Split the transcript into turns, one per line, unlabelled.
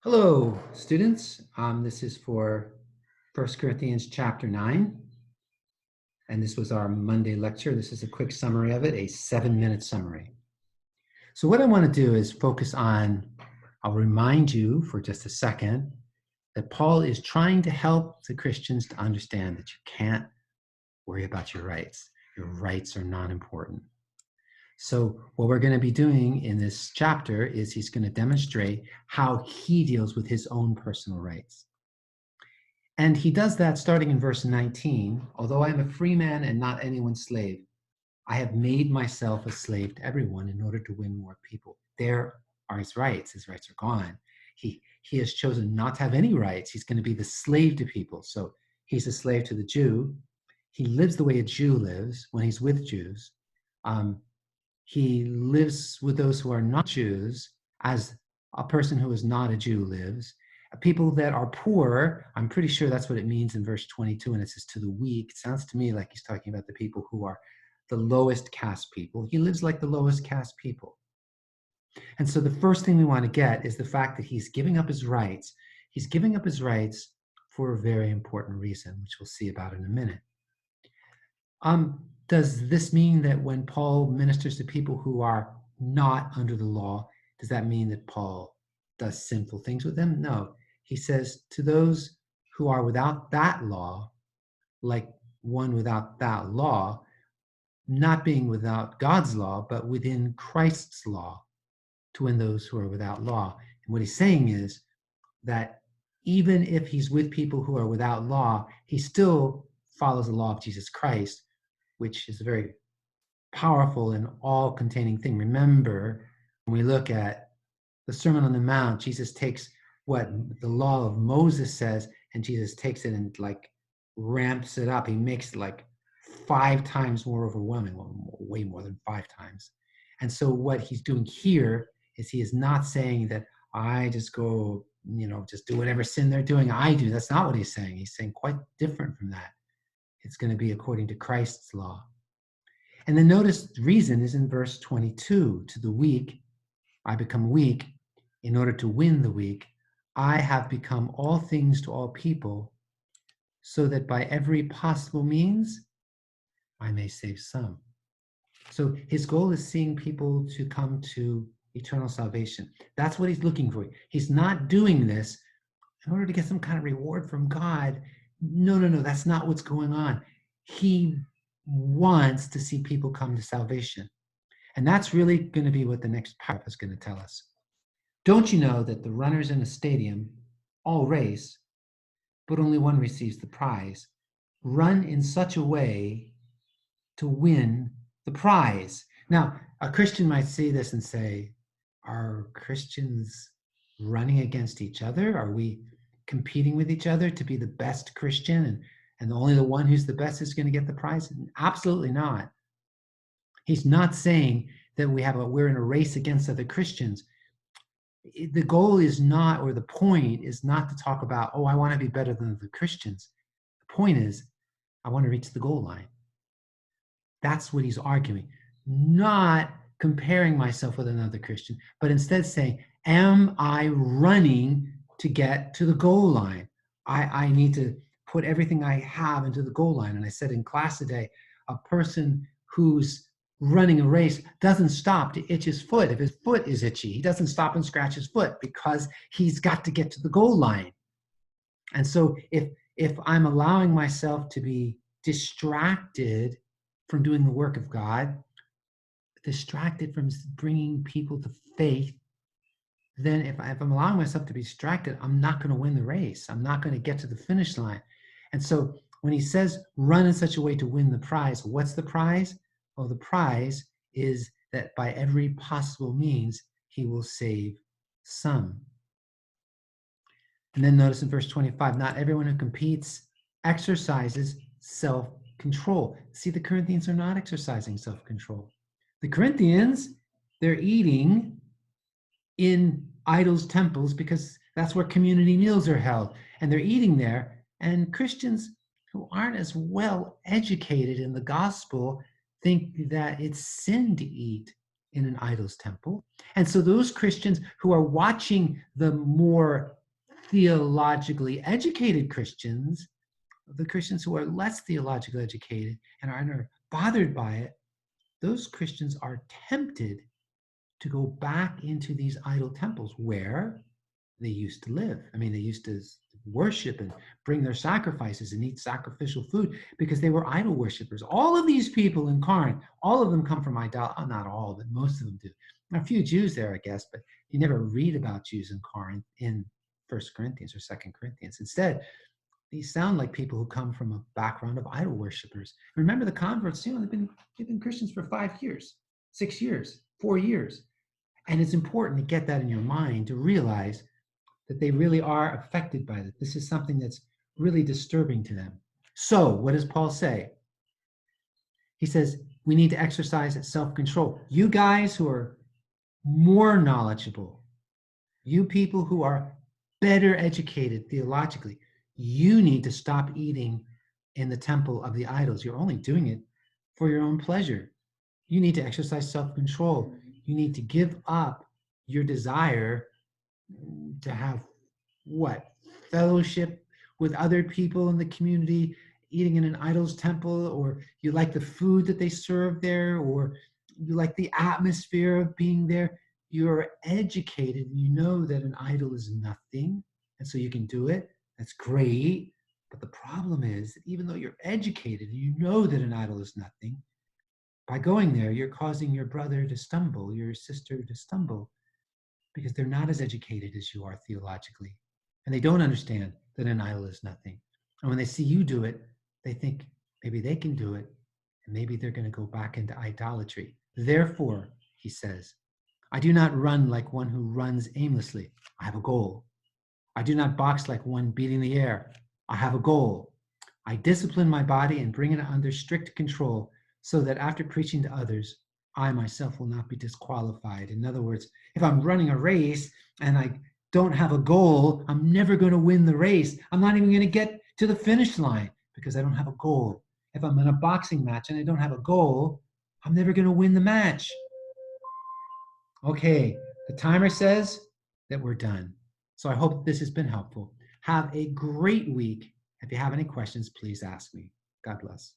Hello, students. This is for 1 Corinthians chapter 9, and this was our Monday lecture. This is a quick summary of it, a 7-minute summary. So what I want to do is focus on, I'll remind you for just a second, that Paul is trying to help the Christians to understand that you can't worry about your rights. Your rights are not important. So what we're going to be doing in this chapter is he's going to demonstrate how he deals with his own personal rights. And he does that starting in verse 19. Although I am a free man and not anyone's slave, I have made myself a slave to everyone in order to win more people. There are his rights. His rights are gone. He has chosen not to have any rights. He's going to be the slave to people. So he's a slave to the Jew. He lives the way a Jew lives when he's with Jews. He lives with those who are not Jews as a person who is not a Jew lives. People that are poor, I'm pretty sure that's what it means in verse 22, and it says to the weak. It sounds to me like he's talking about the people who are the lowest caste people. He lives like the lowest caste people. And so the first thing we want to get is the fact that he's giving up his rights. He's giving up his rights for a very important reason, which we'll see about in a minute. Does this mean that when Paul ministers to people who are not under the law, does that mean that Paul does sinful things with them? No. He says to those who are without that law, like one without that law, not being without God's law, but within Christ's law, to win those who are without law. And what he's saying is that even if he's with people who are without law, he still follows the law of Jesus Christ, which is a very powerful and all-containing thing. Remember, when we look at the Sermon on the Mount, Jesus takes what the law of Moses says, and Jesus takes it and like ramps it up. He makes it like 5 times more overwhelming, well, way more than 5 times. And so what he's doing here is he is not saying that I just go, just do whatever sin they're doing, I do. That's not what he's saying. He's saying quite different from that. It's going to be according to Christ's law. And then notice the reason is in verse 22. To the weak, I become weak in order to win the weak. I have become all things to all people so that by every possible means, I may save some. So his goal is seeing people to come to eternal salvation. That's what he's looking for. He's not doing this in order to get some kind of reward from God. No, that's not what's going on. He wants to see people come to salvation. And that's really going to be what the next paragraph is going to tell us. Don't you know that the runners in a stadium all race, but only one receives the prize? Run in such a way to win the prize. Now, a Christian might see this and say, are Christians running against each other? Are we competing with each other to be the best Christian, and only the one who's the best is going to get the prize? Absolutely not. He's not saying that we're in a race against other Christians. The goal is not, or the point is not to talk about, oh, I want to be better than the Christians. The point is, I want to reach the goal line. That's what he's arguing. Not comparing myself with another Christian, but instead saying, am I running to get to the goal line? I need to put everything I have into the goal line. And I said in class today, a person who's running a race doesn't stop to itch his foot. If his foot is itchy, he doesn't stop and scratch his foot because he's got to get to the goal line. And so if I'm allowing myself to be distracted from doing the work of God, distracted from bringing people to faith, then if I'm allowing myself to be distracted, I'm not going to win the race. I'm not going to get to the finish line. And so when he says run in such a way to win the prize, what's the prize? Well, the prize is that by every possible means, he will save some. And then notice in verse 25, not everyone who competes exercises self-control. See, the Corinthians are not exercising self-control. The Corinthians, they're eating in idols' temples because that's where community meals are held. And they're eating there. And Christians who aren't as well educated in the gospel think that it's sin to eat in an idol's temple. And so those Christians who are watching the more theologically educated Christians, the Christians who are less theologically educated and are bothered by it, those Christians are tempted to go back into these idol temples where they used to live. I mean, they used to worship and bring their sacrifices and eat sacrificial food because they were idol worshippers. All of these people in Corinth, all of them come from idol. Not all, but most of them do. There are a few Jews there, I guess, but you never read about Jews in Corinth in First Corinthians or Second Corinthians. Instead, these sound like people who come from a background of idol worshippers. Remember, the converts, they've been Christians for 5 years, 6 years, 4 years. And it's important to get that in your mind to realize that they really are affected by it. This is something that's really disturbing to them. So, what does Paul say? He says, we need to exercise self-control. You guys who are more knowledgeable, you people who are better educated theologically, you need to stop eating in the temple of the idols. You're only doing it for your own pleasure. You need to exercise self-control. You need to give up your desire to have what? Fellowship with other people in the community, eating in an idol's temple, or you like the food that they serve there, or you like the atmosphere of being there. You're educated and you know that an idol is nothing, and so you can do it. That's great. But the problem is that even though you're educated and you know that an idol is nothing, by going there, you're causing your brother to stumble, your sister to stumble, because they're not as educated as you are theologically. And they don't understand that an idol is nothing. And when they see you do it, they think maybe they can do it, and maybe they're going to go back into idolatry. Therefore, he says, I do not run like one who runs aimlessly. I have a goal. I do not box like one beating the air. I have a goal. I discipline my body and bring it under strict control so that after preaching to others, I myself will not be disqualified. In other words, if I'm running a race and I don't have a goal, I'm never going to win the race. I'm not even going to get to the finish line because I don't have a goal. If I'm in a boxing match and I don't have a goal, I'm never going to win the match. Okay, the timer says that we're done. So I hope this has been helpful. Have a great week. If you have any questions, please ask me. God bless.